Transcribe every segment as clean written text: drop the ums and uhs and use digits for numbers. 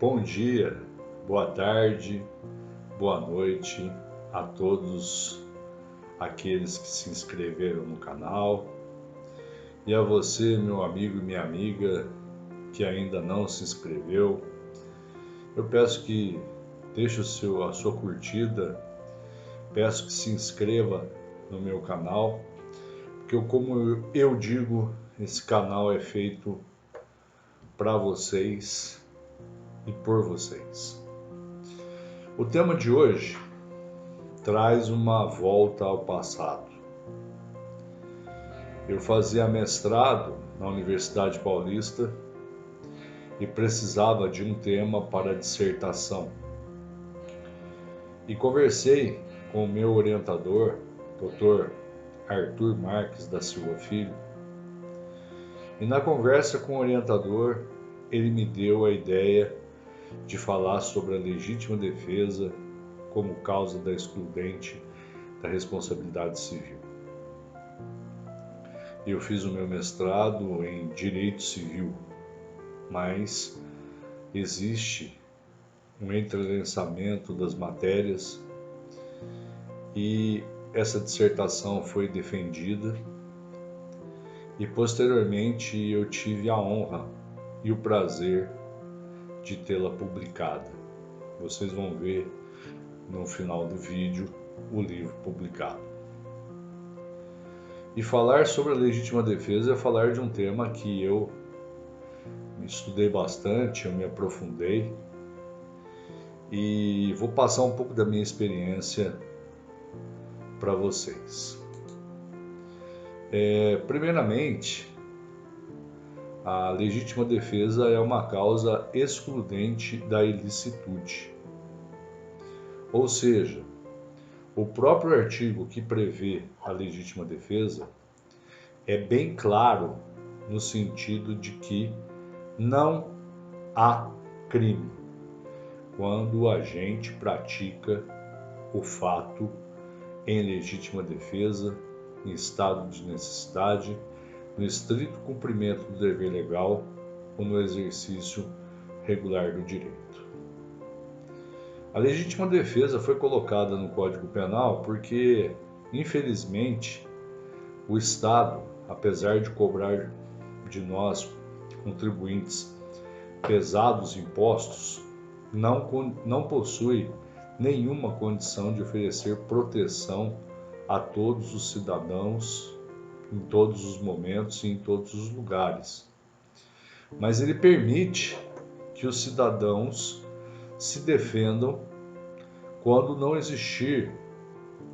Bom dia, boa tarde, boa noite a todos aqueles que se inscreveram no canal e a você, meu amigo e minha amiga, que ainda não se inscreveu. Eu peço que deixe a sua curtida, peço que se inscreva no meu canal, porque como eu digo, esse canal é feito para vocês e por vocês. O tema de hoje traz uma volta ao passado. Eu fazia mestrado na Universidade Paulista e precisava de um tema para a dissertação. E conversei com o meu orientador, Dr. Arthur Marques da Silva Filho, e na conversa com o orientador, ele me deu a ideia de falar sobre a legítima defesa como causa da excludente da responsabilidade civil. Eu fiz o meu mestrado em Direito Civil, mas existe um entrelaçamento das matérias e essa dissertação foi defendida e posteriormente eu tive a honra e o prazer de tê-la publicada. Vocês vão ver no final do vídeo o livro publicado. E falar sobre a legítima defesa é falar de um tema que eu estudei bastante, eu me aprofundei e vou passar um pouco da minha experiência para vocês. Primeiramente, a legítima defesa é uma causa excludente da ilicitude. Ou seja, o próprio artigo que prevê a legítima defesa é bem claro no sentido de que não há crime quando o agente pratica o fato em legítima defesa, em estado de necessidade, no estrito cumprimento do dever legal ou no exercício regular do direito. A legítima defesa foi colocada no Código Penal porque, infelizmente, o Estado, apesar de cobrar de nós, contribuintes, pesados impostos, não possui nenhuma condição de oferecer proteção a todos os cidadãos em todos os momentos e em todos os lugares. Mas ele permite que os cidadãos se defendam quando não existir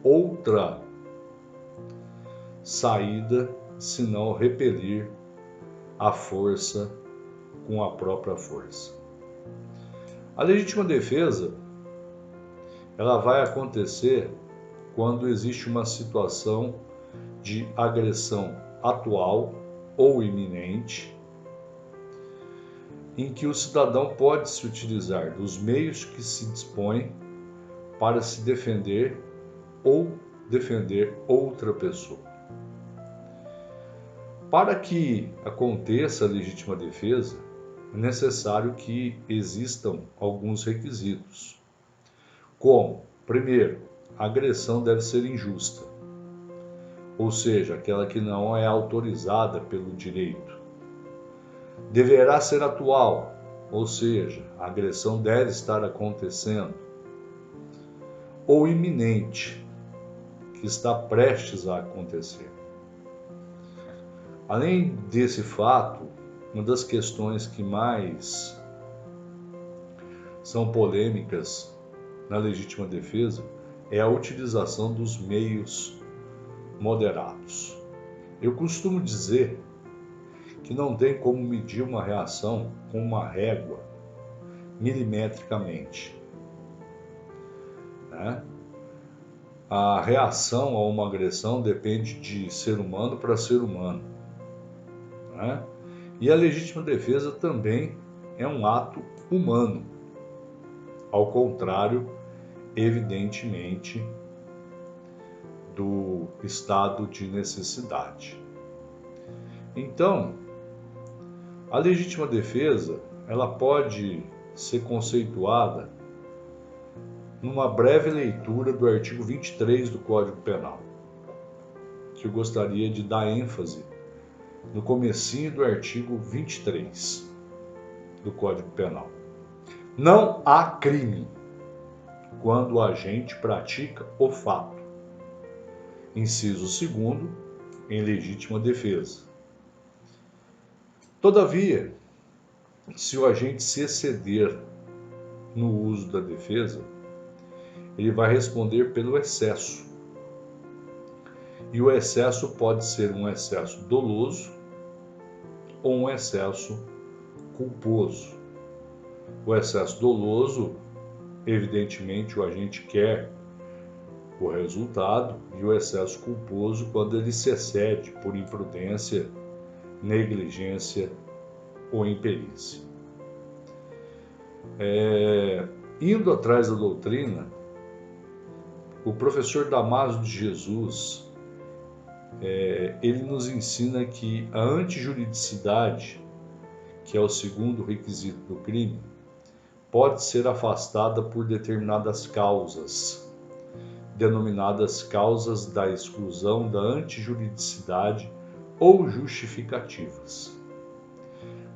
outra saída senão repelir a força com a própria força. A legítima defesa, ela vai acontecer quando existe uma situação de agressão atual ou iminente, em que o cidadão pode se utilizar dos meios que se dispõe para se defender ou defender outra pessoa. Para que aconteça a legítima defesa, é necessário que existam alguns requisitos, como, primeiro, a agressão deve ser injusta, ou seja, aquela que não é autorizada pelo direito. Deverá ser atual, ou seja, a agressão deve estar acontecendo. Ou iminente, que está prestes a acontecer. Além desse fato, uma das questões que mais são polêmicas na legítima defesa é a utilização dos meios moderados. Eu costumo dizer que não tem como medir uma reação com uma régua milimetricamente. A reação a uma agressão depende de ser humano para ser humano. E a legítima defesa também é um ato humano, ao contrário, evidentemente, do estado de necessidade. Então, a legítima defesa, ela pode ser conceituada numa breve leitura do artigo 23 do Código Penal, que eu gostaria de dar ênfase no comecinho do artigo 23 do Código Penal. Não há crime quando o agente pratica o fato. Inciso 2º, em legítima defesa. Todavia, se o agente se exceder no uso da defesa, ele vai responder pelo excesso. E o excesso pode ser um excesso doloso ou um excesso culposo. O excesso doloso, evidentemente, o agente quer o resultado, e o excesso culposo quando ele se excede por imprudência, negligência ou imperícia. Indo atrás da doutrina, o professor Damásio de Jesus, ele nos ensina que a antijuridicidade, que é o segundo requisito do crime, pode ser afastada por determinadas causas, denominadas causas da exclusão da antijuridicidade ou justificativas.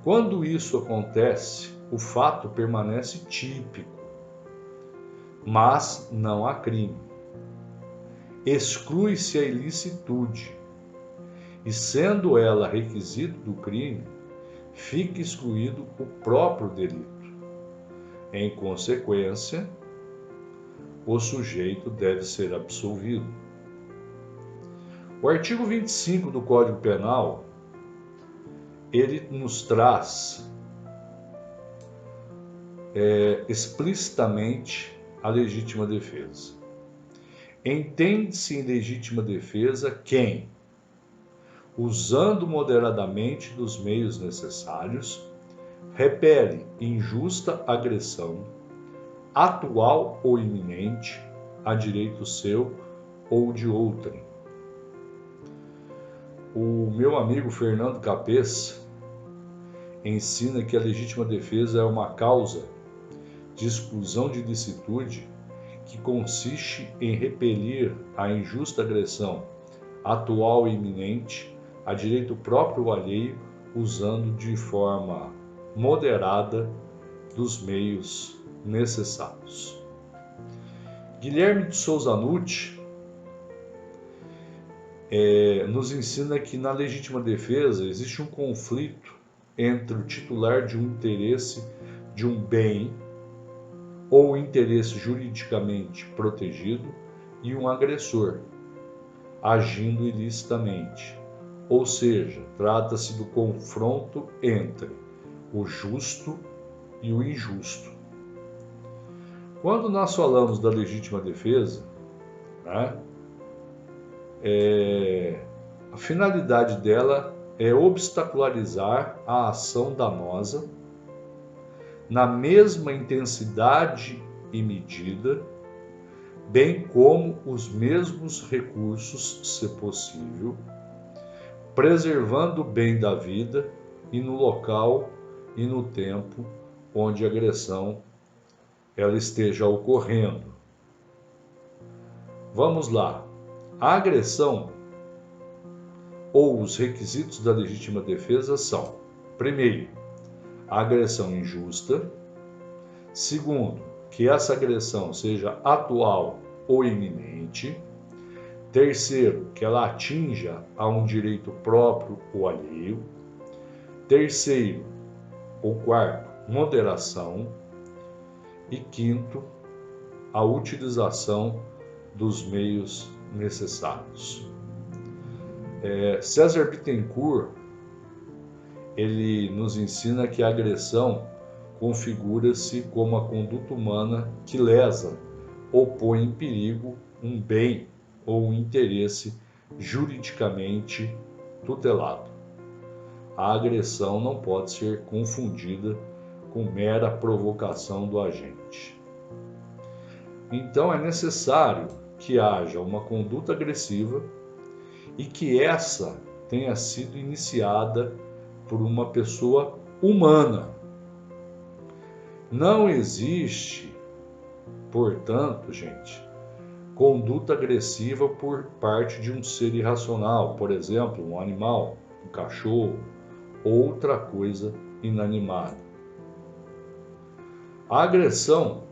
Quando isso acontece, o fato permanece típico, mas não há crime. Exclui-se a ilicitude, e sendo ela requisito do crime, fica excluído o próprio delito. Em consequência, o sujeito deve ser absolvido. O artigo 25 do Código Penal, ele nos traz explicitamente a legítima defesa. Entende-se em legítima defesa quem, usando moderadamente dos meios necessários, repele injusta agressão, atual ou iminente, a direito seu ou de outrem. O meu amigo Fernando Capês ensina que a legítima defesa é uma causa de exclusão de ilicitude que consiste em repelir a injusta agressão, atual e iminente, a direito próprio ou alheio, usando de forma moderada dos meios necessários. Guilherme de Souza Nutti nos ensina que na legítima defesa existe um conflito entre o titular de um interesse de um bem ou interesse juridicamente protegido e um agressor, agindo ilicitamente. Ou seja, trata-se do confronto entre o justo e o injusto. Quando nós falamos da legítima defesa, a finalidade dela é obstacularizar a ação danosa na mesma intensidade e medida, bem como os mesmos recursos, se possível, preservando o bem da vida e no local e no tempo onde a agressão ela esteja ocorrendo. Vamos lá. A agressão ou os requisitos da legítima defesa são: primeiro, a agressão injusta; segundo, que essa agressão seja atual ou iminente; terceiro, que ela atinja a um direito próprio ou alheio; terceiro ou quarto, moderação; e quinto, a utilização dos meios necessários. César Bittencourt, ele nos ensina que a agressão configura-se como a conduta humana que lesa ou põe em perigo um bem ou um interesse juridicamente tutelado. A agressão não pode ser confundida com mera provocação do agente. Então é necessário que haja uma conduta agressiva e que essa tenha sido iniciada por uma pessoa humana. Não existe, portanto, gente, conduta agressiva por parte de um ser irracional, por exemplo, um animal, um cachorro, outra coisa inanimada. A agressão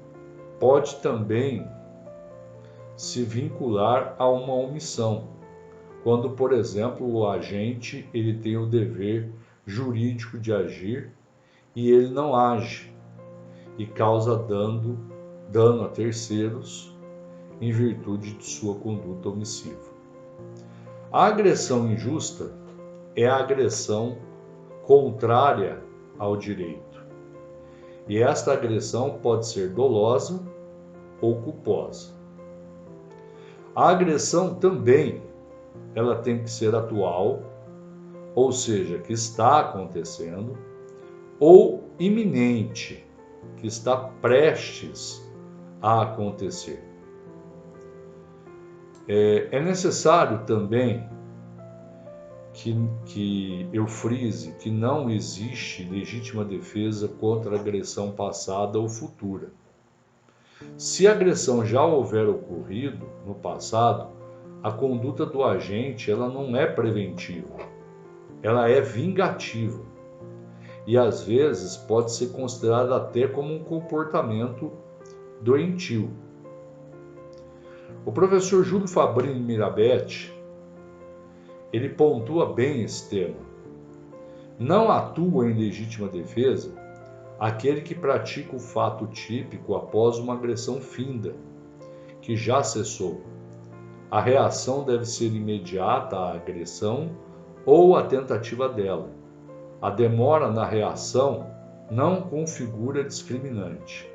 pode também se vincular a uma omissão, quando, por exemplo, o agente ele tem o dever jurídico de agir e ele não age e causa dano a terceiros em virtude de sua conduta omissiva. A agressão injusta é a agressão contrária ao direito. E esta agressão pode ser dolosa ou culposa. A agressão também, ela tem que ser atual, ou seja, que está acontecendo, ou iminente, que está prestes a acontecer. É necessário também que eu frise que não existe legítima defesa contra a agressão passada ou futura. Se a agressão já houver ocorrido no passado, a conduta do agente ela não é preventiva, ela é vingativa e às vezes pode ser considerada até como um comportamento doentio. O professor Júlio Fabrini Mirabete, ele pontua bem esse tema. Não atua em legítima defesa aquele que pratica o fato típico após uma agressão finda, que já cessou. A reação deve ser imediata à agressão ou à tentativa dela. A demora na reação não configura discriminante.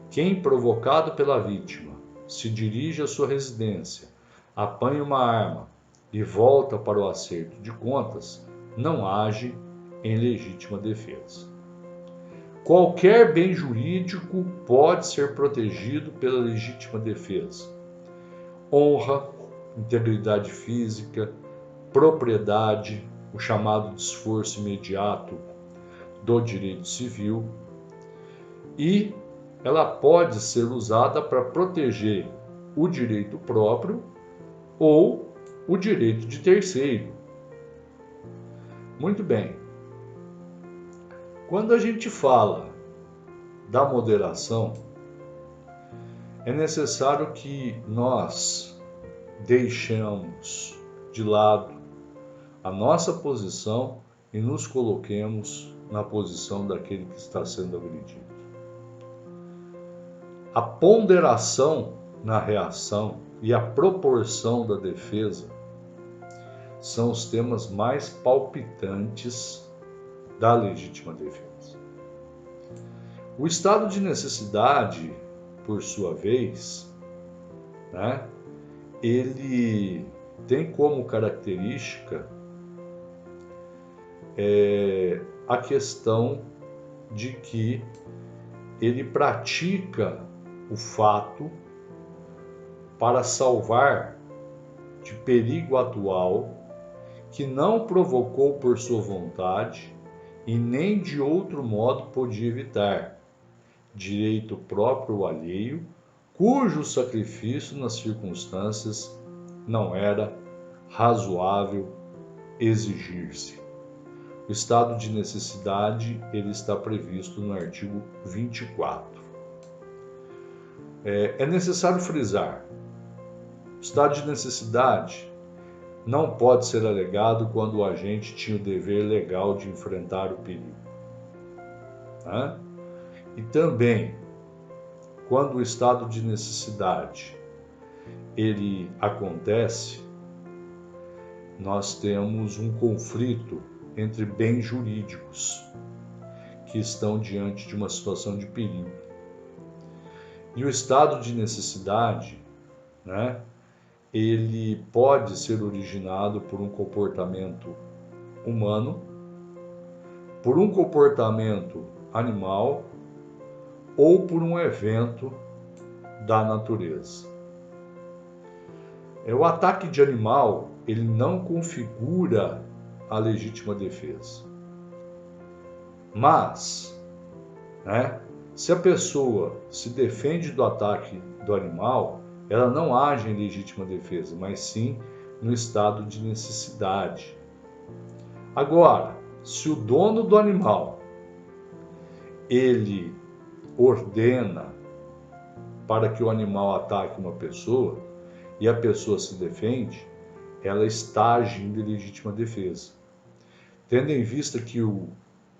Quem, provocado pela vítima, se dirige à sua residência, apanha uma arma e volta para o acerto de contas, não age em legítima defesa. Qualquer bem jurídico pode ser protegido pela legítima defesa. Honra, integridade física, propriedade, o chamado de esforço imediato do direito civil, e ela pode ser usada para proteger o direito próprio ou o direito de terceiro. Muito bem. Quando a gente fala da moderação, é necessário que nós deixemos de lado a nossa posição e nos coloquemos na posição daquele que está sendo agredido. A ponderação na reação e a proporção da defesa são os temas mais palpitantes da legítima defesa. O estado de necessidade, por sua vez, ele tem como característica a questão de que ele pratica o fato para salvar de perigo atual que não provocou por sua vontade e nem de outro modo podia evitar, direito próprio ou alheio, cujo sacrifício nas circunstâncias não era razoável exigir-se. O estado de necessidade ele está previsto no artigo 24. É necessário frisar, o estado de necessidade não pode ser alegado quando o agente tinha o dever legal de enfrentar o perigo. E também, quando o estado de necessidade ele acontece, nós temos um conflito entre bens jurídicos que estão diante de uma situação de perigo. E o estado de necessidade, ele pode ser originado por um comportamento humano, por um comportamento animal ou por um evento da natureza. O ataque de animal, ele não configura a legítima defesa. Mas, Se a pessoa se defende do ataque do animal, ela não age em legítima defesa, mas sim no estado de necessidade. Agora, se o dono do animal ele ordena para que o animal ataque uma pessoa e a pessoa se defende, ela está agindo em legítima defesa. Tendo em vista que o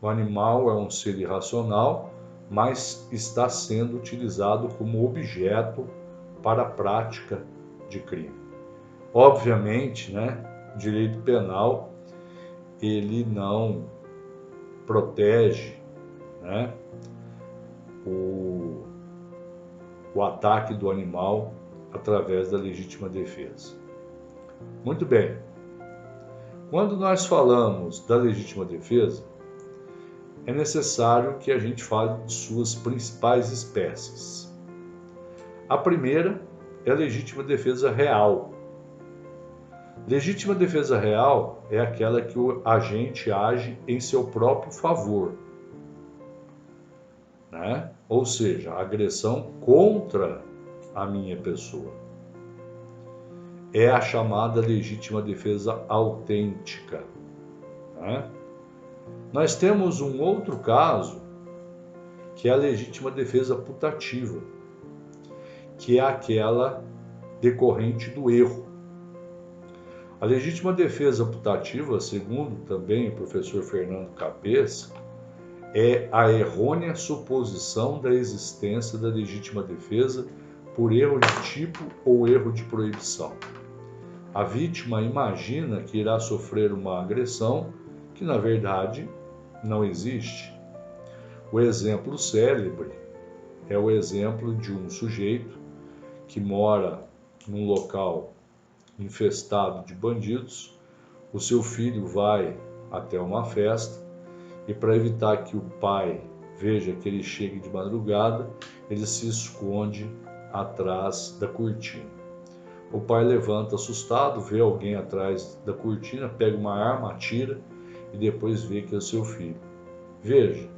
animal é um ser irracional, mas está sendo utilizado como objeto para a prática de crime. Obviamente, o direito penal ele não protege, o ataque do animal através da legítima defesa. Muito bem. Quando nós falamos da legítima defesa, é necessário que a gente fale de suas principais espécies. A primeira é a legítima defesa real. Legítima defesa real é aquela que o agente age em seu próprio favor, Ou seja, agressão contra a minha pessoa. É a chamada legítima defesa autêntica. Nós temos um outro caso, que é a legítima defesa putativa, que é aquela decorrente do erro. A legítima defesa putativa, segundo também o professor Fernando Capês, é a errônea suposição da existência da legítima defesa por erro de tipo ou erro de proibição. A vítima imagina que irá sofrer uma agressão que, na verdade, não existe. O exemplo célebre é o exemplo de um sujeito que mora num local infestado de bandidos. O seu filho vai até uma festa e, para evitar que o pai veja que ele chegue de madrugada, ele se esconde atrás da cortina. O pai levanta assustado, vê alguém atrás da cortina, pega uma arma, atira e depois vê que é o seu filho. Veja,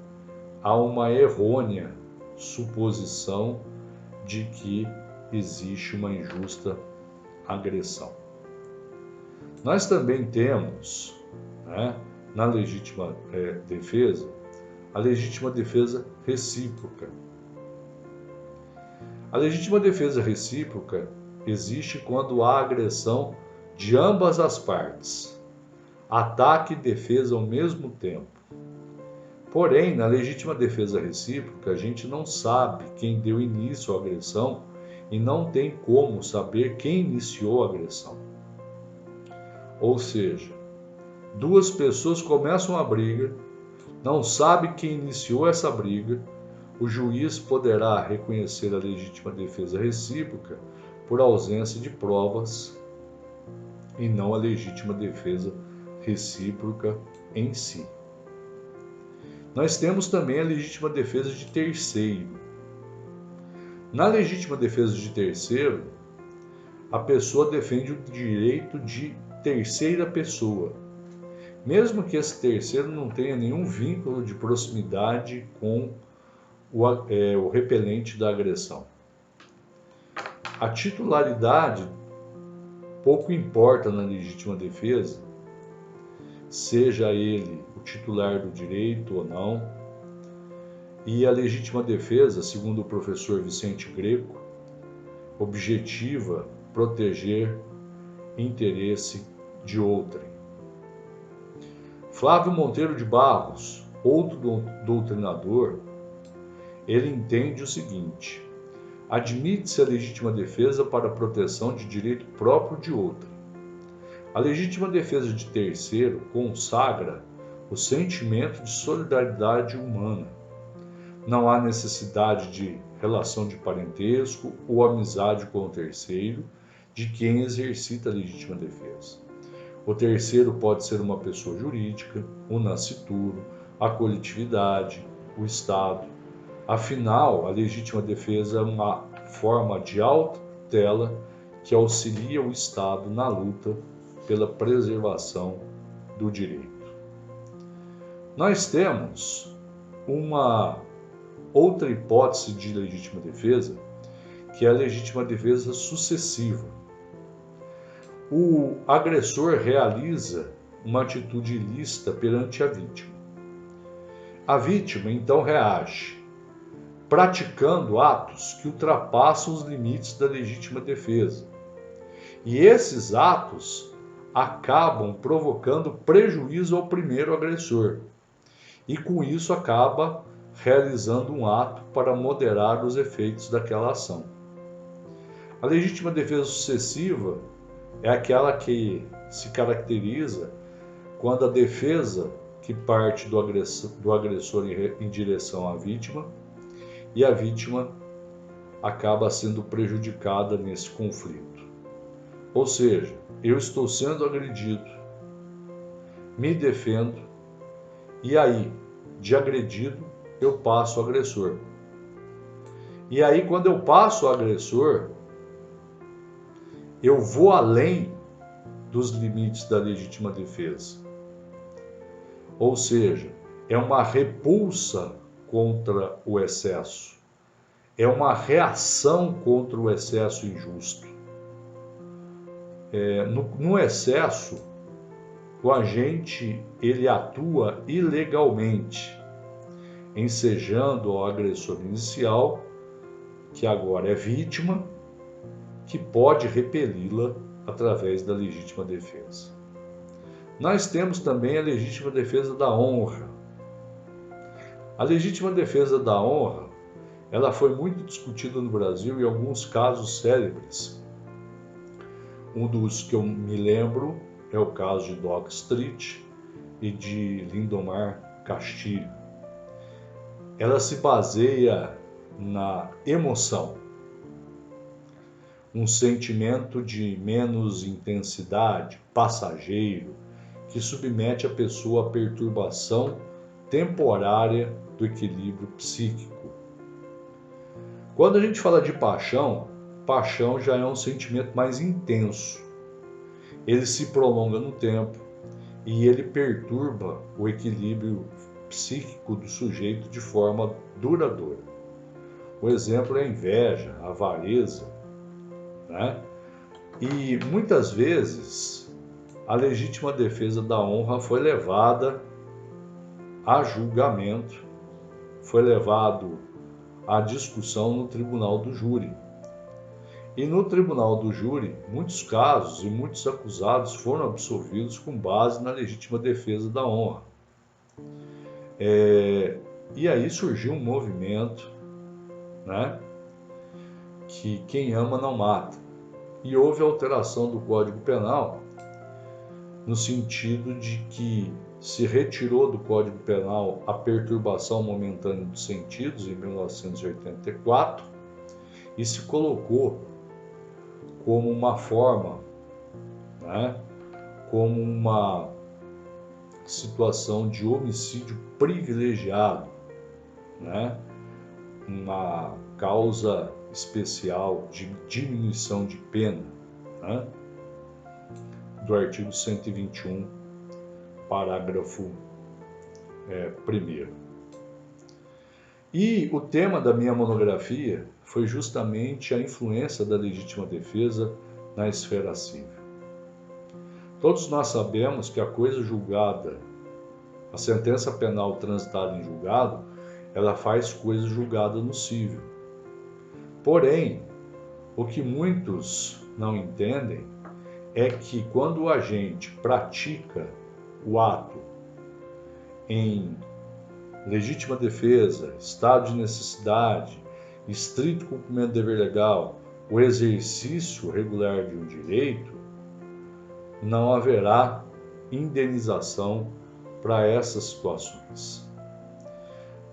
há uma errônea suposição de que existe uma injusta agressão. Nós também temos, na legítima defesa, a legítima defesa recíproca. A legítima defesa recíproca existe quando há agressão de ambas as partes, ataque e defesa ao mesmo tempo. Porém, na legítima defesa recíproca, a gente não sabe quem deu início à agressão e não tem como saber quem iniciou a agressão. Ou seja, duas pessoas começam a briga, não sabe quem iniciou essa briga, o juiz poderá reconhecer a legítima defesa recíproca por ausência de provas e não a legítima defesa recíproca em si. Nós temos também a legítima defesa de terceiro. Na legítima defesa de terceiro, a pessoa defende o direito de terceira pessoa, mesmo que esse terceiro não tenha nenhum vínculo de proximidade com o repelente da agressão. A titularidade pouco importa na legítima defesa, seja ele o titular do direito ou não, e a legítima defesa, segundo o professor Vicente Greco, objetiva proteger interesse de outrem. Flávio Monteiro de Barros, outro doutrinador, ele entende o seguinte: admite-se a legítima defesa para a proteção de direito próprio de outrem. A legítima defesa de terceiro consagra o sentimento de solidariedade humana. Não há necessidade de relação de parentesco ou amizade com o terceiro de quem exercita a legítima defesa. O terceiro pode ser uma pessoa jurídica, o nascituro, a coletividade, o Estado. Afinal, a legítima defesa é uma forma de autotutela que auxilia o Estado na luta pela preservação do direito. Nós temos uma outra hipótese de legítima defesa, que é a legítima defesa sucessiva. O agressor realiza uma atitude ilícita perante a vítima. A vítima, então, reage, praticando atos que ultrapassam os limites da legítima defesa. E esses atos acabam provocando prejuízo ao primeiro agressor. E com isso acaba realizando um ato para moderar os efeitos daquela ação. A legítima defesa sucessiva é aquela que se caracteriza quando a defesa que parte do agressor em direção à vítima e a vítima acaba sendo prejudicada nesse conflito. Ou seja, eu estou sendo agredido, me defendo, e aí, de agredido, eu passo ao agressor. E aí, quando eu passo ao agressor, eu vou além dos limites da legítima defesa. Ou seja, é uma repulsa contra o excesso. É uma reação contra o excesso injusto. No excesso, o agente ele atua ilegalmente, ensejando ao agressor inicial, que agora é vítima, que pode repeli-la através da legítima defesa. Nós temos também a legítima defesa da honra. A legítima defesa da honra, ela foi muito discutida no Brasil em alguns casos célebres. Um dos que eu me lembro é o caso de Dock Street e de Lindomar Castilho. Ela se baseia na emoção, um sentimento de menos intensidade, passageiro, que submete a pessoa à perturbação temporária do equilíbrio psíquico. Quando a gente fala de paixão, paixão já é um sentimento mais intenso. Ele se prolonga no tempo e ele perturba o equilíbrio psíquico do sujeito de forma duradoura. O exemplo é a inveja, a avareza, né? E muitas vezes a legítima defesa da honra foi levada a julgamento, foi levado à discussão no tribunal do júri. E no tribunal do júri, muitos casos e muitos acusados foram absolvidos com base na legítima defesa da honra. E aí surgiu um movimento, né, que quem ama não mata. E houve alteração do Código Penal no sentido de que se retirou do Código Penal a perturbação momentânea dos sentidos em 1984 e se colocou como uma forma, né, como uma situação de homicídio privilegiado, né, uma causa especial de diminuição de pena, né, do artigo 121, parágrafo 1º. E o tema da minha monografia foi justamente a influência da legítima defesa na esfera civil. Todos nós sabemos que a coisa julgada, a sentença penal transitada em julgado, ela faz coisa julgada no civil. Porém, o que muitos não entendem é que quando o agente pratica o ato em legítima defesa, estado de necessidade, estrito cumprimento do dever legal, o exercício regular de um direito, não haverá indenização para essas situações.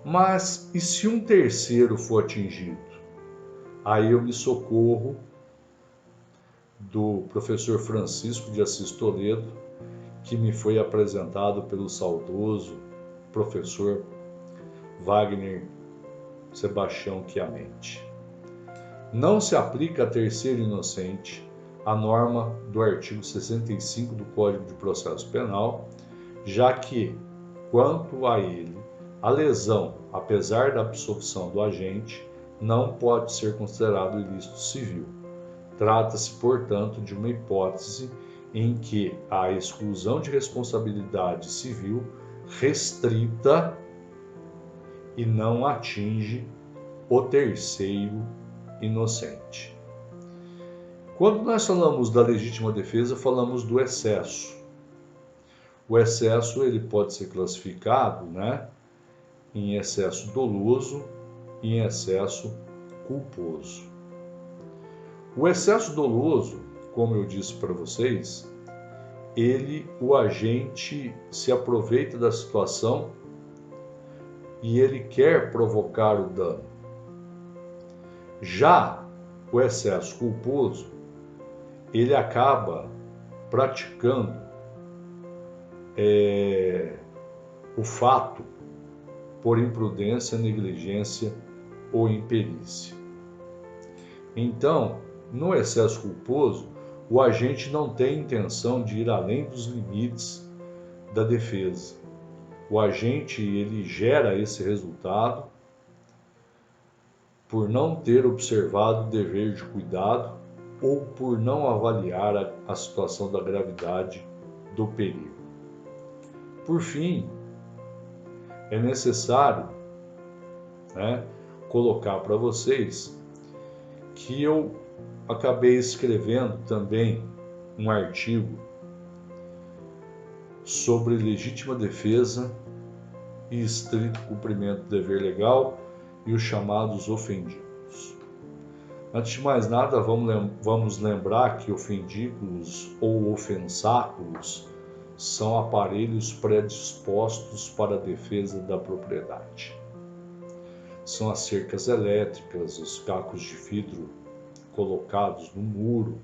Mas e se um terceiro for atingido? Aí eu me socorro do professor Francisco de Assis Toledo, que me foi apresentado pelo saudoso professor Wagner Sebastião Chiamendi. Não se aplica a terceiro inocente a norma do artigo 65 do Código de Processo Penal, já que, quanto a ele, A lesão, apesar da absolvição do agente, não pode ser considerado ilícito civil. Trata-se, portanto, de uma hipótese em que a exclusão de responsabilidade civil restrita e não atinge o terceiro inocente. Quando nós falamos da legítima defesa, falamos do excesso. O excesso ele pode ser classificado, em excesso doloso e em excesso culposo. O excesso doloso, como eu disse para vocês, o agente se aproveita da situação e ele quer provocar o dano. Já o excesso culposo, ele acaba praticando o fato por imprudência, negligência ou imperícia. Então, no excesso culposo, o agente não tem intenção de ir além dos limites da defesa. O agente ele gera esse resultado por não ter observado o dever de cuidado ou por não avaliar a situação da gravidade do perigo. Por fim, é necessário colocar para vocês que eu acabei escrevendo também um artigo sobre legítima defesa e estrito cumprimento do dever legal e os chamados ofendículos. Antes de mais nada, vamos lembrar que ofendículos ou ofensáculos são aparelhos predispostos para a defesa da propriedade. São as cercas elétricas, os cacos de vidro colocados no muro,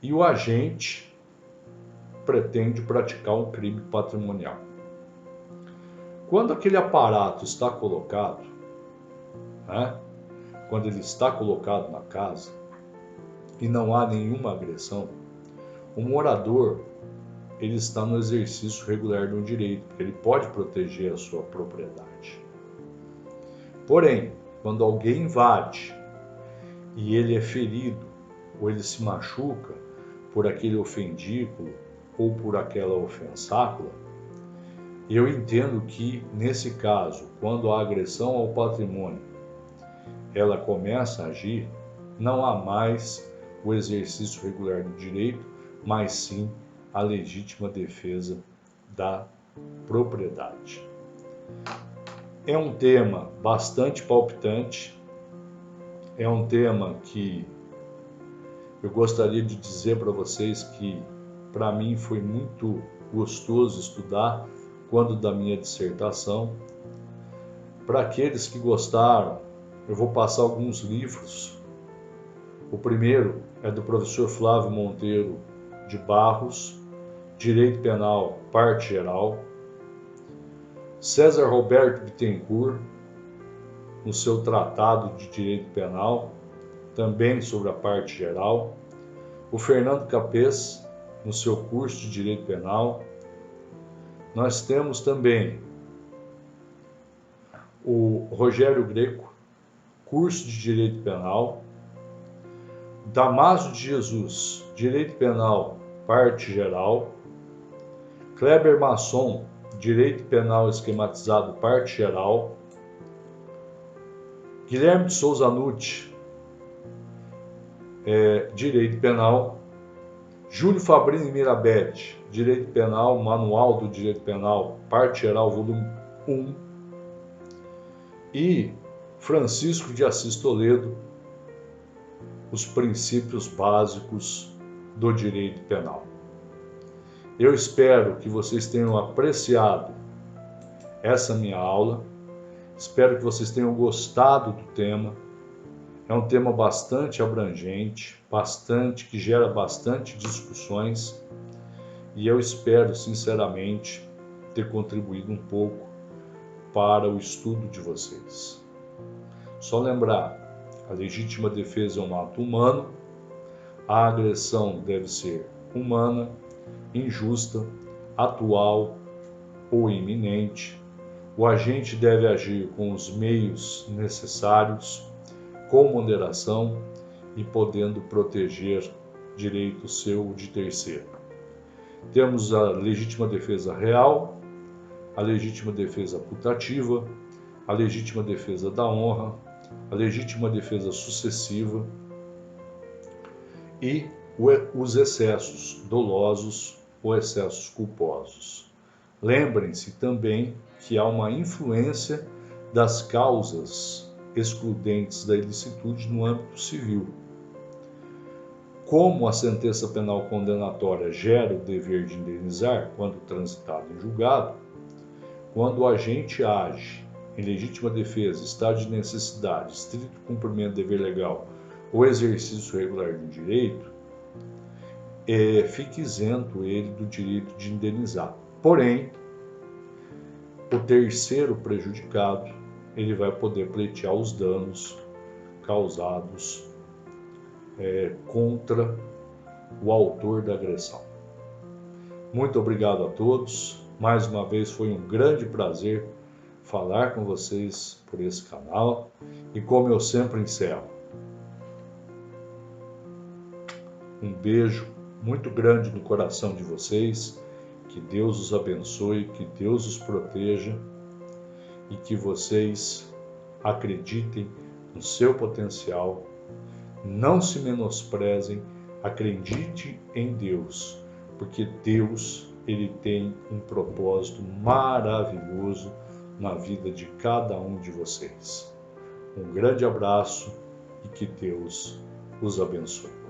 e o agente pretende praticar um crime patrimonial. Quando aquele aparato está colocado, quando ele está colocado na casa e não há nenhuma agressão, o morador ele está no exercício regular de um direito, ele pode proteger a sua propriedade. Porém, quando alguém invade e ele é ferido ou ele se machuca por aquele ofendículo ou por aquela ofensácula, eu entendo que, nesse caso, quando a agressão ao patrimônio ela começa a agir, não há mais o exercício regular do direito, mas sim a legítima defesa da propriedade. É um tema bastante palpitante, é um tema que eu gostaria de dizer para vocês que, para mim, foi muito gostoso estudar quando da minha dissertação. Para aqueles que gostaram, eu vou passar alguns livros. O primeiro é do professor Flávio Monteiro de Barros, Direito Penal, Parte Geral. César Roberto Bittencourt, no seu Tratado de Direito Penal, também sobre a Parte Geral. O Fernando Capês, no seu curso de Direito Penal. Nós temos também o Rogério Greco, curso de Direito Penal. Damásio de Jesus, Direito Penal, Parte Geral. Kleber Masson, Direito Penal Esquematizado, Parte Geral. Guilherme de Souza Nutti, Direito Penal. Júlio Fabrini Mirabete, Direito Penal, Manual do Direito Penal, Parte Geral, volume 1. E Francisco de Assis Toledo, Os Princípios Básicos do Direito Penal. Eu espero que vocês tenham apreciado essa minha aula, espero que vocês tenham gostado do tema. É um tema bastante abrangente, que gera bastante discussões, e eu espero, sinceramente, ter contribuído um pouco para o estudo de vocês. Só lembrar, a legítima defesa é um ato humano, a agressão deve ser humana, injusta, atual ou iminente. O agente deve agir com os meios necessários, com moderação e podendo proteger direito seu de terceiro. Temos a legítima defesa real, a legítima defesa putativa, a legítima defesa da honra, a legítima defesa sucessiva e os excessos dolosos ou excessos culposos. Lembrem-se também que há uma influência das causas excludentes da ilicitude no âmbito civil. Como a sentença penal condenatória gera o dever de indenizar quando transitado em julgado, quando o agente age em legítima defesa, estado de necessidade, estrito cumprimento do dever legal ou exercício regular do direito, fica isento ele do direito de indenizar. Porém, o terceiro prejudicado, ele vai poder pleitear os danos causados contra o autor da agressão. Muito obrigado a todos. Mais uma vez foi um grande prazer falar com vocês por esse canal. E como eu sempre encerro, um beijo muito grande no coração de vocês. Que Deus os abençoe, que Deus os proteja e que vocês acreditem no seu potencial. Não se menosprezem, acredite em Deus, porque Deus, ele tem um propósito maravilhoso na vida de cada um de vocês. Um grande abraço e que Deus os abençoe.